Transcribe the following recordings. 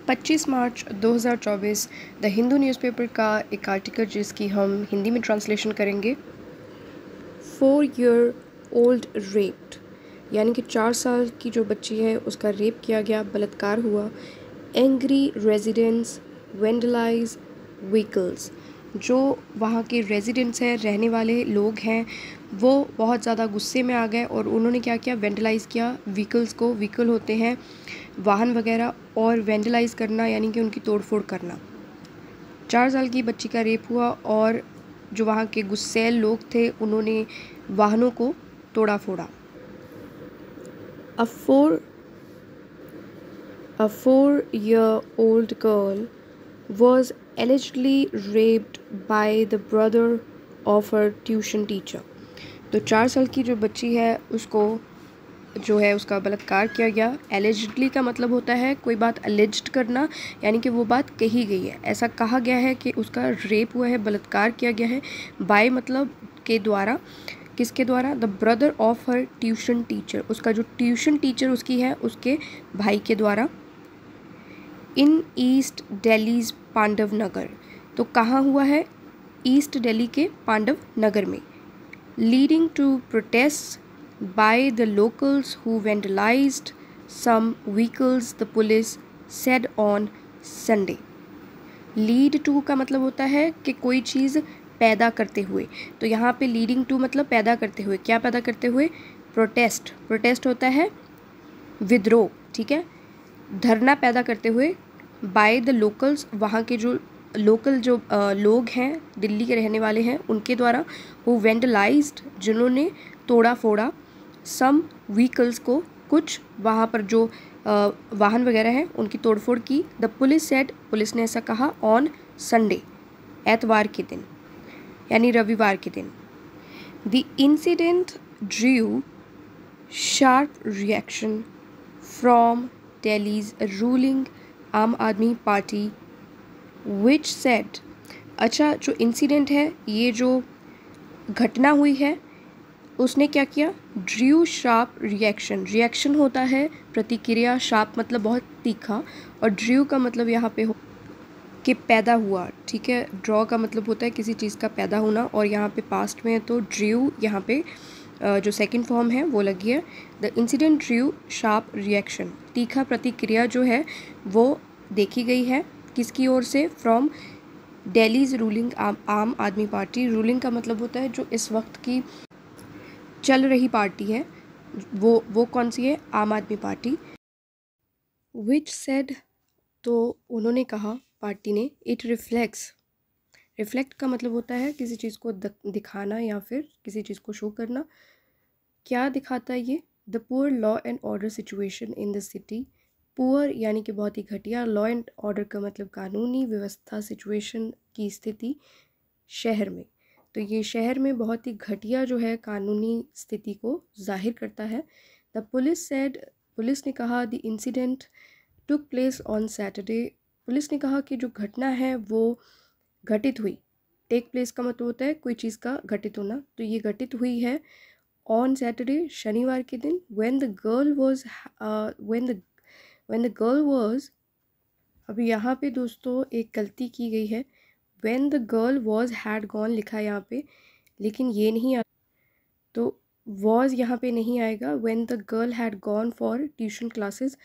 25 March 2024 the Hindu newspaper का एक article जिसकी हम हिंदी में ट्रांसलेशन करेंगे। 4 year old raped, यानी कि 4 साल की जो बच्ची है उसका रेप किया गया, बलात्कार हुआ। एंग्री रेजिडेंट्स वेंडलाइज व्हीकल्स, जो वहाँ के रेजिडेंट्स हैं, रहने वाले लोग हैं, वो बहुत ज़्यादा गुस्से में आ गए और उन्होंने क्या किया, वेंडलाइज़ किया व्हीकल्स को। व्हीकल होते हैं वाहन वगैरह, और वेंडलाइज़ करना यानी कि उनकी तोड़फोड़ करना। 4 साल की बच्ची का रेप हुआ और जो वहाँ के गुस्सैल लोग थे उन्होंने वाहनों को तोड़ा फोड़ा। A 4-year-old girl was allegedly raped by the brother of her tuition teacher. तो 4 साल की जो बच्ची है उसको जो है उसका बलात्कार किया गया। एलिजिडली का मतलब होता है कोई बात अलिज्ड करना, यानी कि वो बात कही गई है, ऐसा कहा गया है कि उसका रेप हुआ है, बलात्कार किया गया है। बाय मतलब के द्वारा, किसके द्वारा? The brother of her tuition teacher, उसका जो ट्यूशन टीचर उसकी है उसके भाई के द्वारा। इन ईस्ट दिल्लीज पांडव नगर, तो कहाँ हुआ है? ईस्ट दिल्ली के पांडव नगर में। Leading to protest by the locals who vandalized some vehicles, the police said on Sunday. Lead to का मतलब होता है कि कोई चीज़ पैदा करते हुए, तो यहाँ पे लीडिंग टू मतलब पैदा करते हुए। क्या पैदा करते हुए? प्रोटेस्ट। प्रोटेस्ट होता है विद्रोह, ठीक है, धरना पैदा करते हुए। बाय द लोकल्स, वहाँ के जो लोकल जो लोग हैं, दिल्ली के रहने वाले हैं, उनके द्वारा। वो वेंडलाइज्ड, जिन्होंने तोड़ा फोड़ा। सम व्हीकल्स को, कुछ वहाँ पर जो वाहन वगैरह हैं उनकी तोड़फोड़ की। द पुलिस सेड, पुलिस ने ऐसा कहा। ऑन संडे, एतवार के दिन यानी रविवार के दिन। The incident Drew sharp reaction from Delhi's ruling आम आदमी पार्टी विच सेड, अच्छा जो इंसिडेंट है, ये जो घटना हुई है, उसने क्या किया? ड्रू शार्प रिएक्शन, रिएक्शन होता है प्रतिक्रिया, शार्प मतलब बहुत तीखा, और ड्रू का मतलब यहाँ पे हो कि पैदा हुआ, ठीक है। ड्रॉ का मतलब होता है किसी चीज़ का पैदा होना, और यहाँ पे पास्ट में है तो ड्रू यहाँ पे जो सेकंड फॉर्म है वो लगी है। The incident Drew sharp reaction, तीखा प्रतिक्रिया जो है वो देखी गई है। किसकी ओर से? फ्रॉम दिल्लीज रूलिंग आम आदमी पार्टी। रूलिंग का मतलब होता है जो इस वक्त की चल रही पार्टी है, वो कौन सी है? आम आदमी पार्टी। विच सेड, तो उन्होंने कहा, पार्टी ने, इट रिफ्लेक्ट्स, रिफ्लेक्ट का मतलब होता है किसी चीज़ को दिखाना या फिर किसी चीज़ को शो करना। क्या दिखाता है ये? The poor law and order situation in the city. Poor यानी कि बहुत ही घटिया, लॉ एंड ऑर्डर का मतलब कानूनी व्यवस्था, सिचुएशन की स्थिति शहर में, तो ये शहर में बहुत ही घटिया जो है कानूनी स्थिति को जाहिर करता है। द पुलिस सेड, पुलिस ने कहा, the incident took place on Saturday, police ने कहा कि जो घटना है वो घटित हुई। टेक प्लेस का मतलब होता है कोई चीज़ का घटित होना, तो ये घटित हुई है ऑन सैटरडे, शनिवार के दिन। व्हेन द गर्ल वाज, अभी यहाँ पे दोस्तों एक गलती की गई है। When the girl was had gone लिखा है यहाँ पे, लेकिन ये नहीं आ, तो was यहाँ पे नहीं आएगा। When the girl had gone for tuition classes,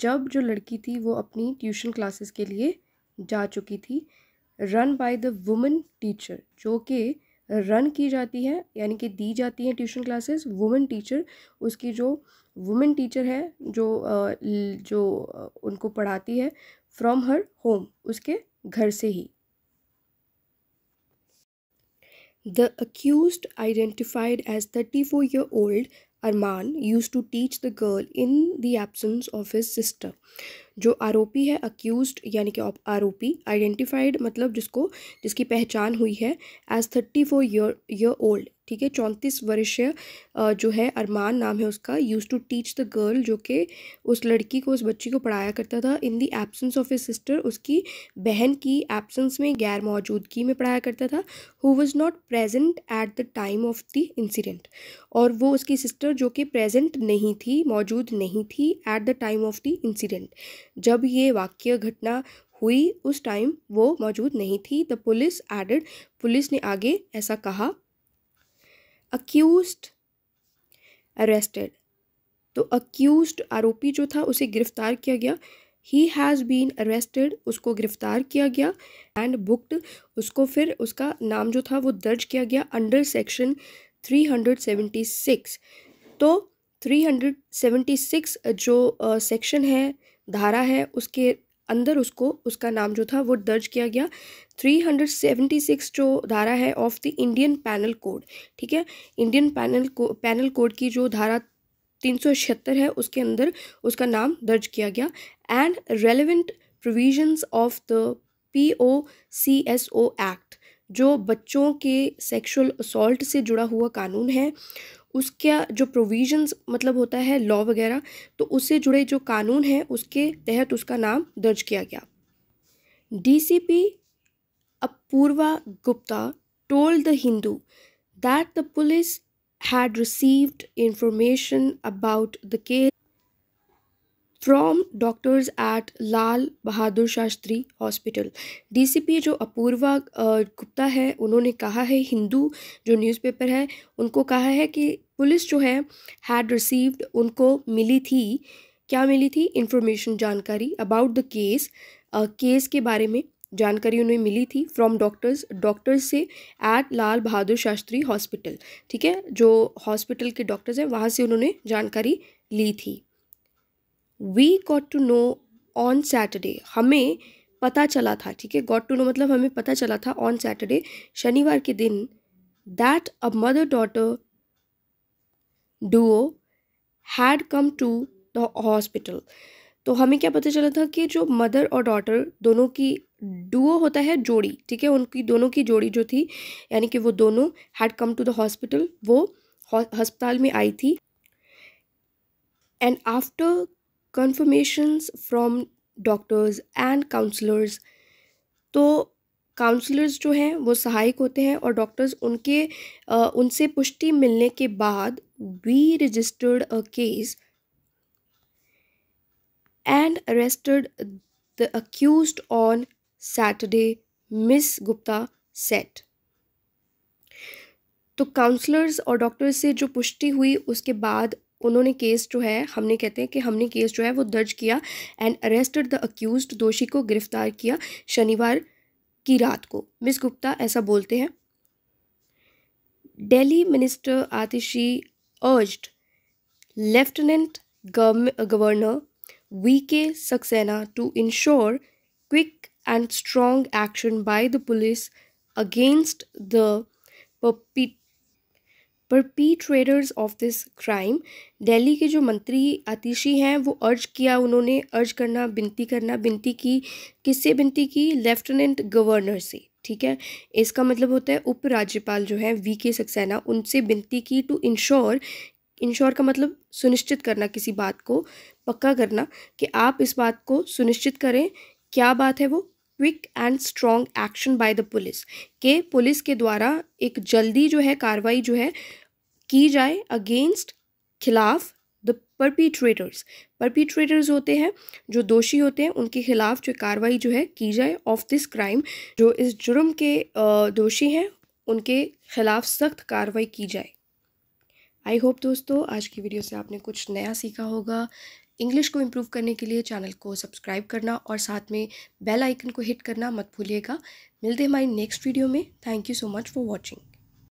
जब जो लड़की थी वो अपनी ट्यूशन क्लासेस के लिए जा चुकी थी। Run by the woman teacher, जो कि रन की जाती है यानी कि दी जाती हैं ट्यूशन क्लासेस। वुमन टीचर, उसकी जो वुमन टीचर है जो उनको पढ़ाती है। फ्रॉम हर होम, उसके घर से ही। The accused, identified as 34-year-old Arman, used to teach the girl in the absence of his sister. जो आरोपी है, अक्यूज्ड यानी कि आरोपी, आइडेंटिफाइड मतलब जिसकी पहचान हुई है, एज 34 ईयर ओल्ड, ठीक है, 34 वर्षीय जो है अरमान नाम है उसका, use to teach the girl, जो कि उस लड़की को, उस बच्ची को पढ़ाया करता था, in the absence of A sister, उसकी बहन की एब्सेंस में, गैर मौजूदगी में पढ़ाया करता था, who was not present at the time of the incident, और वो उसकी सिस्टर जो कि प्रेजेंट नहीं थी, मौजूद नहीं थी at the time of the incident, जब ये वाक्य घटना हुई उस टाइम वो मौजूद नहीं थी। द पुलिस एडेड, पुलिस ने आगे ऐसा कहा, अक्यूज्ड अरेस्टेड, तो अक्यूज्ड आरोपी जो था उसे गिरफ्तार किया गया, ही हैज़ बीन अरेस्टेड, उसको गिरफ्तार किया गया, एंड बुक्ड, उसको फिर उसका नाम जो था वो दर्ज किया गया अंडर सेक्शन 376। तो 376 जो सेक्शन है, धारा है, उसके अंदर उसको उसका नाम जो था वो दर्ज किया गया। 376 जो धारा है of the Indian panel code, ठीक है, इंडियन पैनल कोड की जो धारा 376 है उसके अंदर उसका नाम दर्ज किया गया। And relevant provisions of the POCSO act, जो बच्चों के सेक्सुअल असॉल्ट से जुड़ा हुआ कानून है, उसका जो प्रोविजंस मतलब होता है लॉ वगैरह, तो उससे जुड़े जो कानून है उसके तहत उसका नाम दर्ज किया गया। DCP Apoorva Gupta told the Hindu that the police had received information about the case from doctors at Lal Bahadur Shastri hospital. DCP जो अपूर्वा गुप्ता है, उन्होंने कहा है, हिंदू जो न्यूज़पेपर है उनको कहा है कि पुलिस जो है हैड रिसीव्ड, उनको मिली थी, क्या मिली थी, इंफॉर्मेशन, जानकारी, अबाउट द केस, केस के बारे में जानकारी उन्हें मिली थी, फ्रॉम डॉक्टर्स से, एट लाल बहादुर शास्त्री हॉस्पिटल, ठीक है, जो हॉस्पिटल के डॉक्टर्स हैं वहाँ से उन्होंने जानकारी ली थी। We got to know on Saturday, हमें पता चला था, ठीक है, got to know मतलब हमें पता चला था, on Saturday, शनिवार के दिन, that a mother daughter duo had come to the hospital, तो हमें क्या पता चला था कि जो मदर और डॉटर दोनों की, डुओ होता है जोड़ी, ठीक है, उनकी दोनों की जोड़ी जो थी, यानी कि वो दोनों had come to the hospital, वो अस्पताल में आई थी। And after confirmations from doctors and counselors, तो काउंसलर्स जो हैं वो सहायक होते हैं और डॉक्टर्स उनसे पुष्टि मिलने के बाद we registered a case and arrested the accused on Saturday, Miss Gupta said। तो काउंसलर्स और डॉक्टर्स से जो पुष्टि हुई उसके बाद उन्होंने केस जो है, हमने कहते हैं कि हमने केस जो है वो दर्ज किया, एंड अरेस्टेड द अक्यूज्ड, दोषी को गिरफ्तार किया शनिवार की रात को। मिस गुप्ता ऐसा बोलते हैं। Delhi minister Atishi urged lieutenant governor VK Saxena to ensure quick and strong action by the police against the perpetrators of this crime. Delhi के जो मंत्री आतिशी हैं वो उन्होंने विनती की, किससे विनती की, लेफ्टिनेंट गवर्नर से, ठीक है, इसका मतलब होता है उप राज्यपाल जो है VK सक्सेना, उनसे विनती की टू इंश्योर का मतलब सुनिश्चित करना, किसी बात को पक्का करना, कि आप इस बात को सुनिश्चित करें, क्या बात है वो, quick and strong action by the police, के पुलिस के द्वारा एक जल्दी जो है कार्रवाई जो है की जाए अगेंस्ट, खिलाफ, द परपीट्रेटर्स होते हैं जो दोषी होते हैं, उनके खिलाफ जो कार्रवाई जो है की जाए, ऑफ दिस क्राइम, जो इस जुर्म के दोषी हैं उनके खिलाफ सख्त कार्रवाई की जाए। आई होप दोस्तों आज की वीडियो से आपने कुछ नया सीखा होगा। इंग्लिश को इम्प्रूव करने के लिए चैनल को सब्सक्राइब करना और साथ में बेल आइकन को हिट करना मत भूलिएगा। मिलते हैं हमारी नेक्स्ट वीडियो में। Thank you so much for watching.